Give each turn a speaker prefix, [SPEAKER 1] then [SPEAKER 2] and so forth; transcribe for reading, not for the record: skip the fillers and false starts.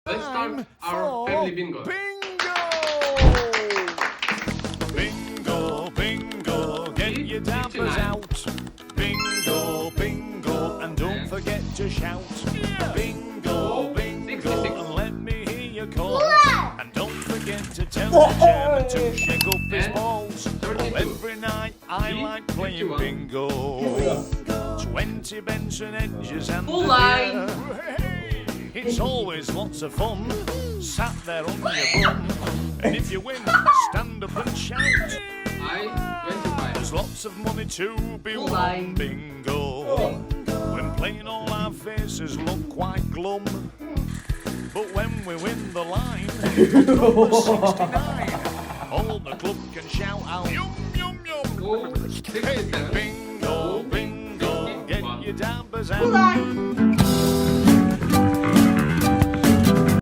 [SPEAKER 1] Let's start our family bingo.
[SPEAKER 2] Bingo, bingo, get your dappers out. Bingo, bingo, and don't forget to shout. Bingo, bingo, and let me hear your calls. And don't forget to tell the chairman to shake up his balls. Every night I like playing bingo. 20 Benson edges and
[SPEAKER 1] Full line.
[SPEAKER 2] It's always lots of fun, sat there on your bum. And if you win, stand up and shout. There's lots of money to be won, bingo. When playing all our faces look quite glum. But when we win the line, number 69, all the club can shout out, yum, yum, yum.
[SPEAKER 1] Oh,
[SPEAKER 2] Hey, bingo, bingo, get your dabbers out.